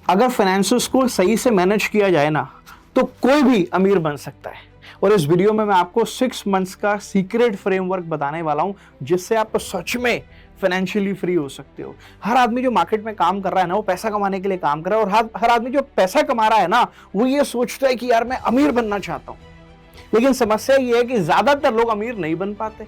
अगर फाइनेंसेस को सही से मैनेज किया जाए ना तो कोई भी अमीर बन सकता है। और इस वीडियो में मैं आपको 6 मंथ्स का सीक्रेट फ्रेमवर्क बताने वाला हूं जिससे आप सच में फाइनेंशियली फ्री हो सकते हो। हर आदमी जो मार्केट में काम कर रहा है ना वो पैसा कमाने के लिए काम कर रहा है, और हर आदमी जो पैसा कमा रहा है ना वो ये सोचता है कि यार मैं अमीर बनना चाहता हूं। लेकिन समस्या ये है कि ज्यादातर लोग अमीर नहीं बन पाते।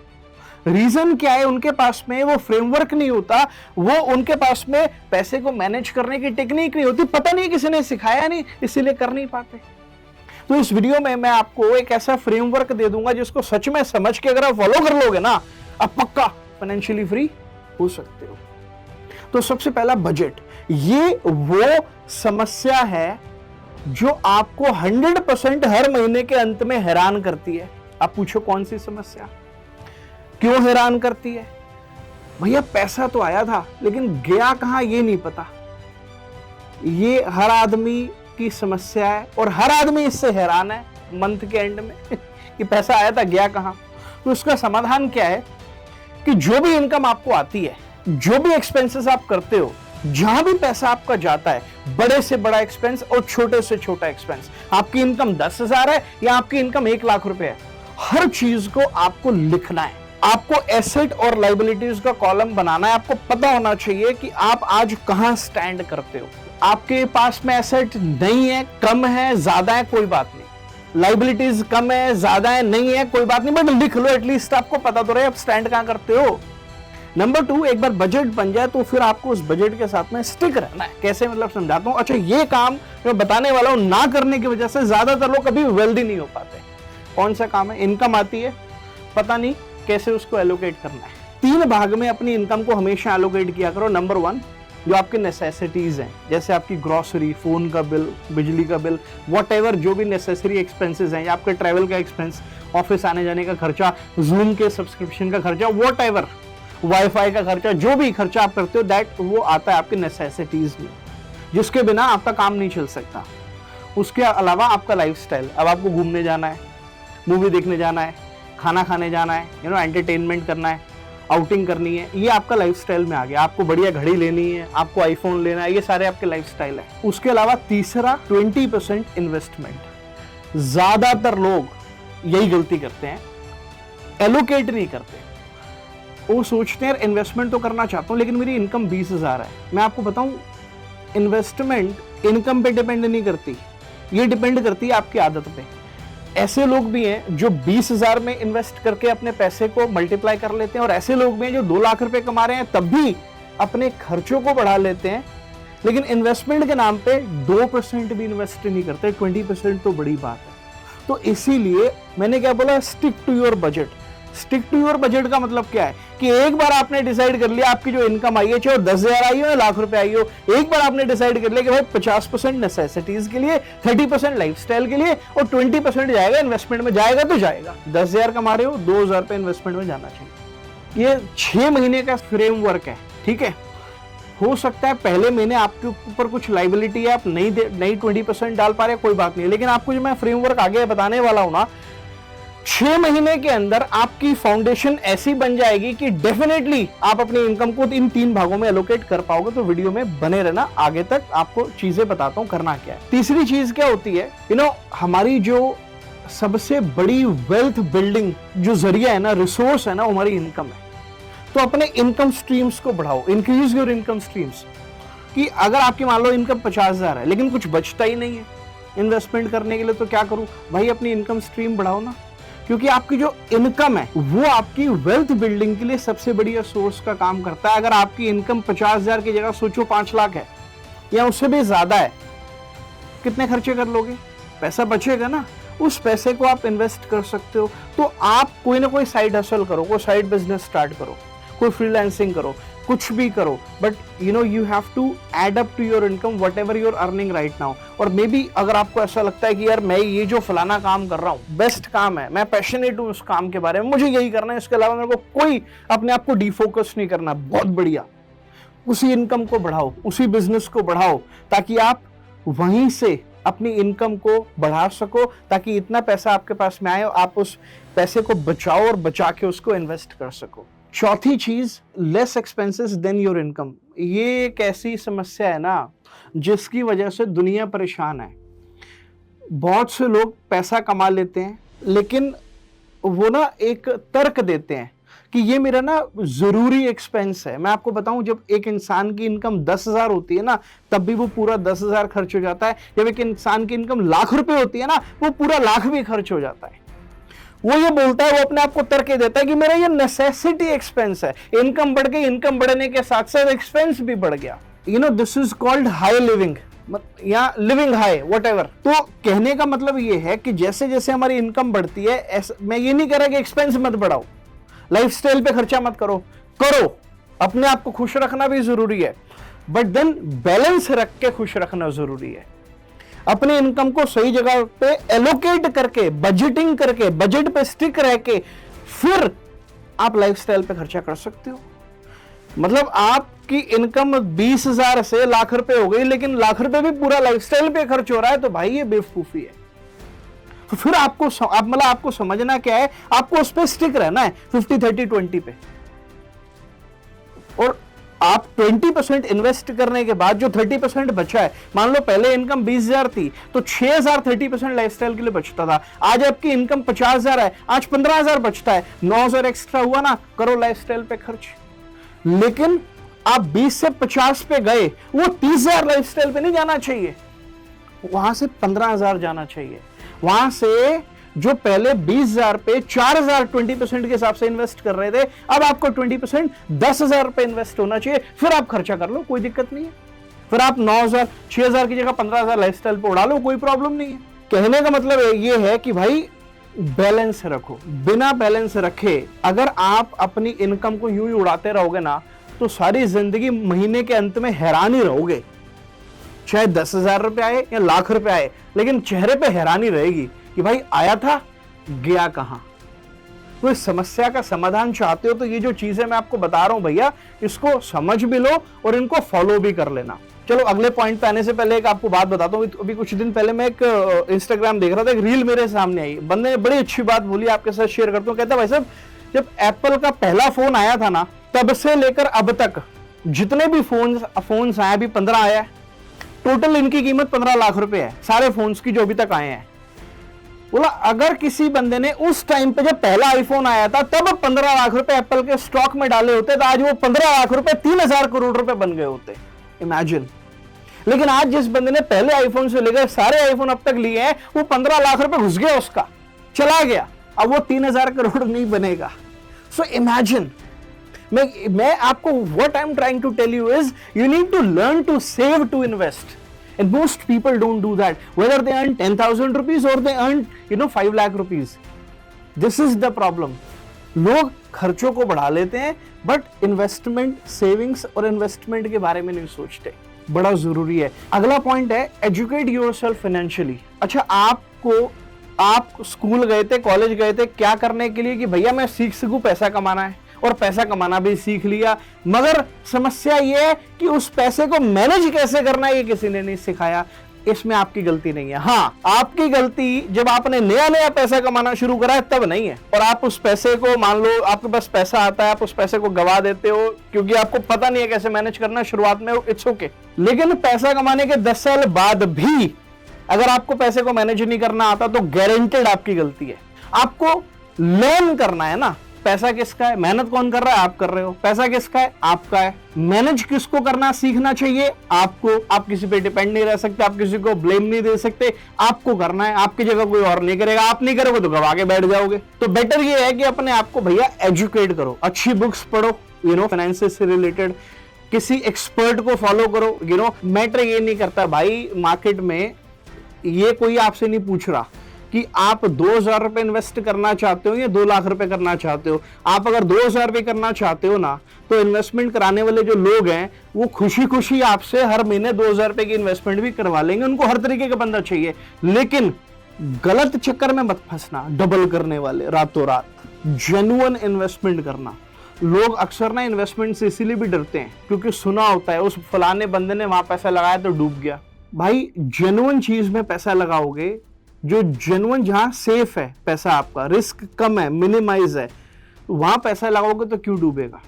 रीजन क्या है? उनके पास में वो फ्रेमवर्क नहीं होता, वो उनके पास में पैसे को मैनेज करने की टेक्निक नहीं होती, पता नहीं किसी ने सिखाया नहीं, इसीलिए कर नहीं पाते। तो इस वीडियो में मैं आपको एक ऐसा फ्रेमवर्क दे दूंगा जिसको सच में समझ के अगर आप फॉलो कर लोगे ना, आप पक्का फाइनेंशियली फ्री हो सकते हो। तो सबसे पहला बजट, ये वो समस्या है जो आपको 100% हर महीने के अंत में हैरान करती है। आप पूछो कौन सी समस्या, क्यों हैरान करती है? भैया पैसा तो आया था लेकिन गया कहां ये नहीं पता। ये हर आदमी की समस्या है और हर आदमी इससे हैरान है मंथ के एंड में कि पैसा आया था गया कहां। तो उसका समाधान क्या है कि जो भी इनकम आपको आती है, जो भी एक्सपेंसेस आप करते हो, जहां भी पैसा आपका जाता है, बड़े से बड़ा एक्सपेंस और छोटे से छोटा एक्सपेंस, आपकी इनकम 10,000 है या आपकी इनकम 1,00,000 रुपए है, हर चीज को आपको लिखना है। आपको एसेट और लायबिलिटीज का कॉलम बनाना है। आपको पता होना चाहिए कि आप आज कहां स्टैंड करते हो। आपके पास में एसेट नहीं है, कम है, ज्यादा है, कोई बात नहीं। लायबिलिटीज कम है, ज्यादा है, नहीं है, कोई बात नहीं, बट लिख लो, एटलीस्ट आपको पता तो रहे आप स्टैंड कहां करते हो। नंबर 2, एक बार बजट बन जाए तो फिर आपको उस बजट के साथ में स्टिक रहना है। कैसे, मतलब समझाता हूं। अच्छा, ये काम जो बताने वाला हूं ना करने की वजह से ज्यादातर लोग कभी वेल्दी नहीं हो पाते। कौन सा काम है? इनकम आती है, पता नहीं कैसे उसको एलोकेट करना है। 3 भाग में अपनी इनकम को हमेशा एलोकेट किया करो। नंबर 1, जो आपके नेसेसिटीज हैं, जैसे आपकी ग्रोसरी, फोन का बिल, बिजली का बिल, व्हाटएवर जो भी नेसेसरी एक्सपेंसेस हैं, या आपके ट्रैवल का एक्सपेंस, ऑफिस आने जाने का खर्चा, जूम के सब्सक्रिप्शन का खर्चा, व्हाटएवर, वाईफाई का खर्चा, जो भी खर्चा आप करते हो दैट वो आता है आपके नेसेसिटीज में, जिसके बिना आपका काम नहीं चल सकता। उसके अलावा आपका लाइफस्टाइल, अब आपको घूमने जाना है, मूवी देखने जाना है, खाना खाने जाना है, एंटरटेनमेंट करना है, आउटिंग करनी है, ये आपका लाइफस्टाइल में आ गया। आपको बढ़िया घड़ी लेनी है, आपको आईफोन लेना है, ये सारे आपके लाइफस्टाइल है। उसके अलावा तीसरा 20% इन्वेस्टमेंट। ज्यादातर लोग यही गलती करते हैं, एलोकेट नहीं करते। वो सोचते हैं इन्वेस्टमेंट तो करना चाहता हूं लेकिन मेरी इनकम 20,000 है। मैं आपको बताऊं, इन्वेस्टमेंट इनकम पे डिपेंड नहीं करती, ये डिपेंड करती है आपकी आदत पे। ऐसे लोग भी हैं जो 20,000 में इन्वेस्ट करके अपने पैसे को मल्टीप्लाई कर लेते हैं, और ऐसे लोग भी हैं जो 2 लाख रुपए कमा रहे हैं तब भी अपने खर्चों को बढ़ा लेते हैं, लेकिन इन्वेस्टमेंट के नाम पे 2% भी इन्वेस्ट नहीं करते। 20% तो बड़ी बात है। तो इसीलिए मैंने क्या बोला, stick to your budget. Stick to your budget का मतलब क्या है कि एक बार आपने डिसाइड कर लिया आपकी जो इनकम आई है, चाहे 10,000 आई हो या लाख रुपए आई हो, एक बार आपने डिसाइड कर लिया कि भाई 50% नेसेसिटीज के लिए, 30% लाइफस्टाइल के लिए और 20% जाएगा इन्वेस्टमेंट में। जाएगा तो जाएगा। 10,000 कमा रहे हो, 2,000 रुपए इन्वेस्टमेंट में जाना चाहिए। ये 6 महीने का फ्रेमवर्क है, ठीक है। हो सकता है पहले महीने आपके ऊपर कुछ लाइबिलिटी है, आप नहीं 20% डाल पा रहे, कोई बात नहीं, लेकिन आपको जो मैं फ्रेमवर्क आगे बताने वाला हूं ना, 6 महीने के अंदर आपकी फाउंडेशन ऐसी बन जाएगी कि डेफिनेटली आप अपनी इनकम को इन 3 भागों में एलोकेट कर पाओगे। तो वीडियो में बने रहना, आगे तक आपको चीजें बताता हूं करना क्या है। तीसरी चीज क्या होती है, हमारी जो सबसे बड़ी वेल्थ बिल्डिंग जो जरिया है ना, रिसोर्स है ना, हमारी इनकम है। तो अपने इनकम स्ट्रीम्स को बढ़ाओ, इंक्रीज योर इनकम स्ट्रीम्स। कि अगर आपकी मान लो इनकम 50,000 है लेकिन कुछ बचता ही नहीं है इन्वेस्टमेंट करने के लिए, तो क्या करूं भाई, अपनी इनकम स्ट्रीम बढ़ाओ ना। क्योंकि आपकी जो इनकम है वो आपकी वेल्थ बिल्डिंग के लिए सबसे बढ़िया सोर्स का काम करता है। अगर आपकी इनकम 50,000 की जगह सोचो 5 लाख है या उससे भी ज्यादा है, कितने खर्चे कर लोगे? पैसा बचेगा ना, उस पैसे को आप इन्वेस्ट कर सकते हो। तो आप कोई ना कोई साइड हसल करो, कोई साइड बिजनेस स्टार्ट करो, कोई फ्रीलांसिंग करो, कुछ भी करो, but you have to add up to your income whatever you're earning right now. और मे बी अगर आपको ऐसा लगता है कि यार मैं ये जो फलाना काम कर रहा हूँ बेस्ट काम है, मैं पैशनेट हूँ उस काम के बारे में, मुझे यही करना है, इसके अलावा मेरे को कोई अपने आप को डिफोकस नहीं करना, बहुत बढ़िया, उसी इनकम को बढ़ाओ, उसी बिजनेस को बढ़ाओ, ताकि आप वहीं से अपनी इनकम को बढ़ा सको, ताकि इतना पैसा आपके पास में आए, आप उस पैसे को बचाओ और बचा के उसको इन्वेस्ट कर सको। चौथी चीज, less expenses than your income. ये एक ऐसी समस्या है ना जिसकी वजह से दुनिया परेशान है। बहुत से लोग पैसा कमा लेते हैं, लेकिन वो ना एक तर्क देते हैं कि ये मेरा ना जरूरी एक्सपेंस है। मैं आपको बताऊं, जब एक इंसान की इनकम 10,000 होती है ना, तब भी वो पूरा 10,000 खर्च हो जाता है। जब एक इंसान की इनकम लाख रुपए होती है ना, वो पूरा लाख भी खर्च हो जाता है। वो ये बोलता है, वो अपने आप को तर्क देता है कि मेरा ये नेसेसिटी एक्सपेंस है। इनकम बढ़ गई, इनकम बढ़ने के साथ साथ एक्सपेंस भी बढ़ गया। This is called high living या लिविंग हाई, व्हाटएवर। तो कहने का मतलब ये है कि जैसे जैसे हमारी इनकम बढ़ती है, मैं ये नहीं कह रहा कि एक्सपेंस मत बढ़ाओ, लाइफस्टाइल पे खर्चा मत करो, अपने आप को खुश रखना भी जरूरी है, बट देन बैलेंस रख के खुश रखना जरूरी है। अपने इनकम को सही जगह पे एलोकेट करके, बजटिंग करके, बजट पे स्टिक रह के फिर आप लाइफस्टाइल पे खर्चा कर सकते हो। मतलब आपकी इनकम 20,000 से लाख रुपए हो गई, लेकिन लाख रुपए भी पूरा लाइफस्टाइल पे खर्च हो रहा है, तो भाई ये बेवकूफी है। तो फिर आपको समझना क्या है, आपको उस पर स्टिक रहना है 50-30-20 पे। और आप 20% इन्वेस्ट करने के बाद जो 30% बचा है, मान लो पहले इनकम 20,000 थी तो 6,000 30% लाइफस्टाइल के लिए बचता था। आज आपकी इनकम 50,000 है, आज 15,000 बचता है, 9,000 एक्स्ट्रा हुआ ना, करो लाइफस्टाइल पे खर्च। लेकिन आप 20 से 50 पे गए, वो 30,000 लाइफस्टाइल पे नहीं जाना चाहिए, वहां से 15,000 जाना चाहिए। वहां से जो पहले 20,000 पे 4,000 20% के हिसाब से इन्वेस्ट कर रहे थे, अब आपको 20% 10,000 पे इन्वेस्ट होना चाहिए। फिर आप खर्चा कर लो, कोई दिक्कत नहीं है। फिर आप 9,000 6,000 की जगह 15,000 लाइफस्टाइल पे उड़ा लो, कोई प्रॉब्लम नहीं है। कहने का मतलब ये है कि भाई बैलेंस रखो। बिना बैलेंस रखे अगर आप अपनी इनकम को यूं ही उड़ाते रहोगे ना, तो सारी जिंदगी महीने के अंत में हैरान ही रहोगे। चाहे 10,000 रुपए आए या लाख रुपए आए, लेकिन चेहरे पे हैरानी रहेगी कि भाई आया था, गया कहां। तो इस समस्या का समाधान चाहते हो तो ये जो चीजें मैं आपको बता रहा हूं भैया, इसको समझ भी लो और इनको फॉलो भी कर लेना। चलो अगले पॉइंट पे आने से पहले एक आपको बात बताता हूँ। अभी कुछ दिन पहले मैं एक इंस्टाग्राम देख रहा था, एक रील मेरे सामने आई, बंदे ने बड़ी अच्छी बात बोली, आपके साथ शेयर करता हूँ। कहता भाई साहब, जब एप्पल का पहला फोन आया था ना, तब से लेकर अब तक जितने भी फोन्स आए, अभी 15 आया है, टोटल इनकी कीमत 15 लाख रुपए है, सारे फोन्स की जो अभी तक आए हैं। बोला अगर किसी बंदे ने उस टाइम पे जब पहला आईफोन आया था तब 15 लाख रुपए एप्पल के स्टॉक में डाले होते, तो आज वो 15 लाख रुपए 3,000 करोड़ रुपए बन गए होते। इमेजिन। लेकिन आज जिस बंदे ने पहले आईफोन से लेकर सारे आईफोन अब तक लिए हैं, वो 15 लाख रुपए घुस गया, उसका चला गया, अब वो 3,000 करोड़ नहीं बनेगा। So imagine. मैं आपको what I am trying to tell you is, you need to learn to save to invest. And most people don't do that, whether they earn 10,000 rupees or they earn 5 lakh rupees. This is the problem. लोग खर्चों को बढ़ा लेते हैं, but investment, savings और investment के बारे में नहीं सोचते। बड़ा जरूरी है। अगला पॉइंट है एजुकेट योरसेल्फ फाइनेंशियली। अच्छा, आप स्कूल गए थे, कॉलेज गए थे, क्या करने के लिए कि भैया मैं सीख सकूं पैसा कमाना है, और पैसा कमाना भी सीख लिया, मगर समस्या यह है कि उस पैसे को मैनेज कैसे करना है ये किसी ने नहीं सिखाया। इसमें आपकी गलती नहीं है। हाँ, आपकी गलती जब आपने नया नया पैसा कमाना शुरू करा है तब नहीं है, और आप उस पैसे को, मान लो आपके पास पैसा आता है, आप उस पैसे को गवा देते हो क्योंकि आपको पता नहीं है कैसे मैनेज करना। शुरुआत में इट्स ओके, लेकिन पैसा कमाने के 10 साल बाद भी अगर आपको पैसे को मैनेज नहीं करना आता तो गारंटेड आपकी गलती है। आपको लर्न करना है ना, पैसा किसका है, मेहनत कौन कर रहा है, आप कर रहे हो, पैसा किसका है, आपका है। मैनेज किसको करना सीखना चाहिए, आपको। आप किसी पे डिपेंड नहीं रह सकते, आप किसी को ब्लेम नहीं दे सकते, आपको करना है। आपकी जगह कोई और नहीं करेगा, आप नहीं करोगे तो गवा के बैठ जाओगे। तो बेटर ये है कि अपने आप को भैया एजुकेट करो, अच्छी बुक्स पढ़ो, फाइनेंस से रिलेटेड, किसी एक्सपर्ट को फॉलो करो। मैटर ये नहीं करता भाई, मार्केट में ये कोई आपसे नहीं पूछ रहा कि आप 2,000 रुपए इन्वेस्ट करना चाहते हो या 2 लाख रुपए करना चाहते हो। आप अगर 2,000 रुपए करना चाहते हो ना, तो इन्वेस्टमेंट कराने वाले जो लोग हैं वो खुशी खुशी आपसे हर महीने 2,000 रुपए की इन्वेस्टमेंट भी करवा लेंगे। उनको हर तरीके का बंदा चाहिए, लेकिन गलत चक्कर में मत फंसना, डबल करने वाले रातों रात। जेन्युइन इन्वेस्टमेंट करना। लोग अक्सर ना इन्वेस्टमेंट से इसीलिए भी डरते हैं क्योंकि सुना होता है उस फलाने बंदे ने वहां पैसा लगाया तो डूब गया। भाई जेन्युइन चीज में पैसा लगाओगे, जो जेन्युइन, जहां सेफ है पैसा, आपका रिस्क कम है, मिनिमाइज है, वहां पैसा लगाओगे तो क्यों डूबेगा।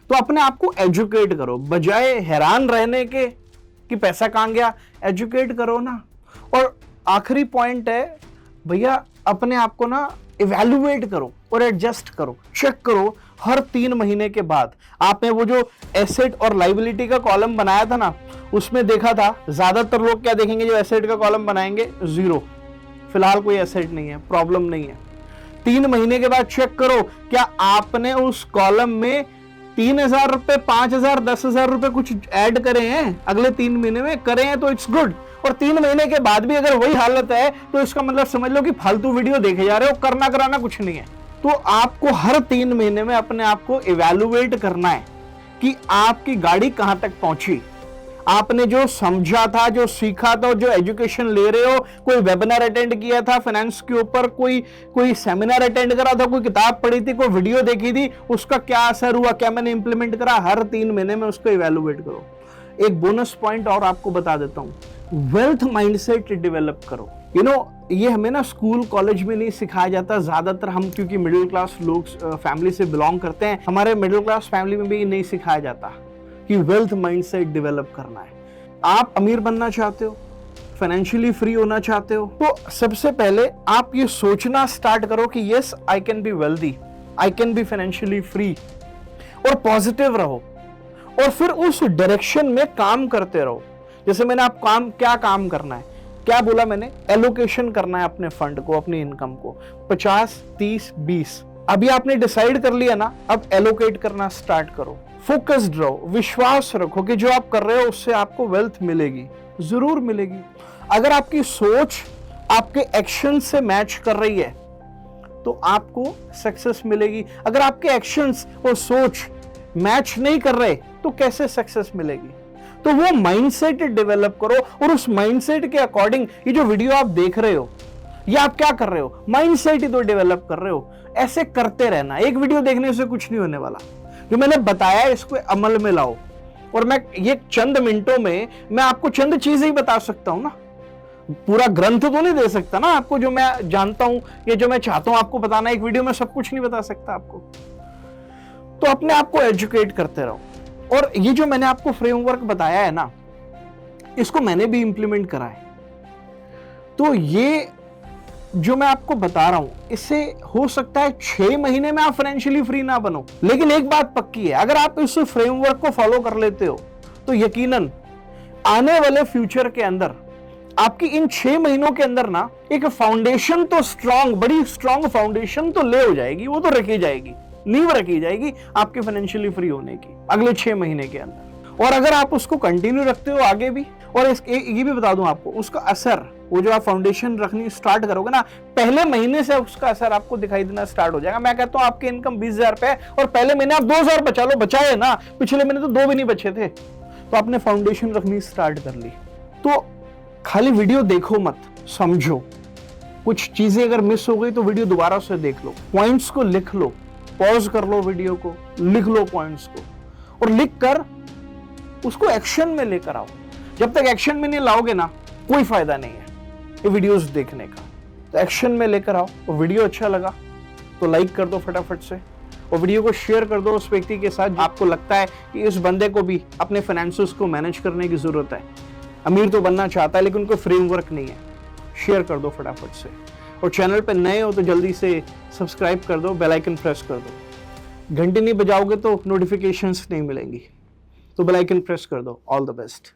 तो अपने आप को एजुकेट करो, बजाय हैरान रहने के कि पैसा कहाँ गया, एजुकेट करो ना। और आखिरी पॉइंट है भैया, अपने आप को ना इवैल्यूएट करो और एडजस्ट करो, चेक करो हर 3 महीने के बाद। आपने वो जो एसेट और लाइबिलिटी का कॉलम बनाया था ना, उसमें देखा था ज्यादातर लोग क्या देखेंगे जो एसेट का कॉलम बनाएंगे, 0, फिलहाल कोई एसेट नहीं है, प्रॉब्लम नहीं है। 3 महीने के बाद चेक करो क्या आपने उस कॉलम में 3,000 रुपए, 5,000, 10,000 रुपए कुछ ऐड करे हैं अगले 3 महीने में, करे हैं तो इट्स गुड। और 3 महीने के बाद भी अगर वही हालत है तो इसका मतलब समझ लो कि फालतू वीडियो देखे जा रहे हो, करना कराना कुछ नहीं है। तो आपको हर 3 महीने में अपने आप को इवैल्यूएट करना है कि आपकी गाड़ी कहां तक पहुंची, आपने जो समझा था, जो सीखा था, जो एजुकेशन ले रहे हो, कोई वेबिनार अटेंड किया था फाइनेंस के ऊपर, कोई सेमिनार अटेंड करा था, कोई किताब पढ़ी थी, कोई वीडियो देखी थी, उसका क्या असर हुआ, क्या मैंने इंप्लीमेंट करा, हर 3 महीने में उसको इवैल्यूएट करो। एक बोनस पॉइंट और आपको बता देता हूं, वेल्थ माइंडसेट डेवलप करो। ये हमें ना स्कूल कॉलेज में नहीं सिखाया जाता, ज्यादातर हम क्योंकि मिडिल क्लास लोग फैमिली से बिलोंग करते हैं, हमारे मिडिल क्लास फैमिली में भी नहीं सिखाया जाता कि वेल्थ माइंडसेट डेवलप करना है। आप अमीर बनना चाहते हो, फाइनेंशियली फ्री होना चाहते हो, तो सबसे पहले आप ये सोचना स्टार्ट करो कि yes I can be wealthy, I can be financially free, और पॉजिटिव रहो और फिर उस डायरेक्शन में काम करते रहो। जैसे मैंने आप क्या काम करना है, क्या बोला मैंने, एलोकेशन करना है अपने फंड को, अपनी इनकम को 50, 30, 20। अभी आपने डिसाइड कर लिया ना, अब एलोकेट करना स्टार्ट करो, फोकस्ड रहो, विश्वास रखो कि जो आप कर रहे हो उससे आपको वेल्थ मिलेगी, जरूर मिलेगी। अगर आपकी सोच आपके एक्शन से मैच कर रही है तो आपको सक्सेस मिलेगी। अगर आपके एक्शंस और सोच मैच नहीं कर रहे तो कैसे सक्सेस मिलेगी? तो वो माइंडसेट डेवलप करो और उस माइंडसेट के अकॉर्डिंग ये जो वीडियो आप देख रहे हो, ये आप क्या कर रहे हो, माइंडसेट ही तो डेवलप कर रहे हो। ऐसे करते रहना, एक वीडियो देखने से कुछ नहीं होने वाला। जो मैंने बताया इसको अमल में लाओ। और मैं ये चंद मिनटों में मैं आपको चंद चीजें ही बता सकता हूं ना, पूरा ग्रंथ तो नहीं दे सकता ना आपको, जो मैं जानता हूं या जो मैं चाहता हूं आपको बताना, एक वीडियो में सब कुछ नहीं बता सकता आपको। तो अपने आप को एजुकेट करते रहो। और ये जो मैंने आपको फ्रेमवर्क बताया है ना, इसको मैंने भी इंप्लीमेंट करा है। तो ये जो मैं आपको बता रहा हूं, इससे हो सकता है 6 महीने में आप फाइनेंशियली फ्री ना बनो, लेकिन एक बात पक्की है, अगर आप इस फ्रेमवर्क को फॉलो कर लेते हो तो यकीनन आने वाले फ्यूचर के अंदर आपकी इन 6 महीनों के अंदर ना एक फाउंडेशन तो स्ट्रांग, बड़ी स्ट्रांग फाउंडेशन तो ले हो जाएगी, वो तो रखी जाएगी, नींव रखी जाएगी आपके फाइनेंशियली फ्री होने की अगले 6 महीने के अंदर। और अगर आप उसको कंटिन्यू रखते हो आगे भी, और ये भी बता दूं आपको, उसका असर, वो जो आप फाउंडेशन रखनी स्टार्ट करोगे ना, पहले महीने से उसका असर आपको दिखाई देना स्टार्ट हो जाएगा। मैं कहता हूं आपकी इनकम 20,000 रुपए और पहले महीने आप 2,000 बचा लो, बचाए ना, पिछले महीने तो 2 भी नहीं बचे थे, तो आपने फाउंडेशन रखनी स्टार्ट कर ली। तो खाली वीडियो देखो मत, समझो। कुछ चीजें अगर मिस हो गई तो वीडियो दोबारा से देख लो, पॉइंट्स को लिख लो, पॉज कर लो वीडियो को, लिख लो पॉइंट्स को, और लिख कर उसको एक्शन में लेकर आओ। जब तक एक्शन में नहीं लाओगे ना, कोई फायदा नहीं है ये वीडियोस देखने का। तो एक्शन में लेकर आओ। और वीडियो अच्छा लगा तो लाइक कर दो फटाफट से, और वीडियो को शेयर कर दो उस व्यक्ति के साथ आपको लगता है कि इस बंदे को भी अपने फाइनेंसेस को मैनेज करने की जरूरत है, अमीर तो बनना चाहता है लेकिन कोई फ्रेमवर्क नहीं है। शेयर कर दो फटाफट से। और चैनल पे नए हो तो जल्दी से सब्सक्राइब कर दो, बेल आइकन प्रेस कर दो। घंटी नहीं बजाओगे तो नोटिफिकेशंस नहीं मिलेंगी, तो बेल आइकन प्रेस कर दो। All the best.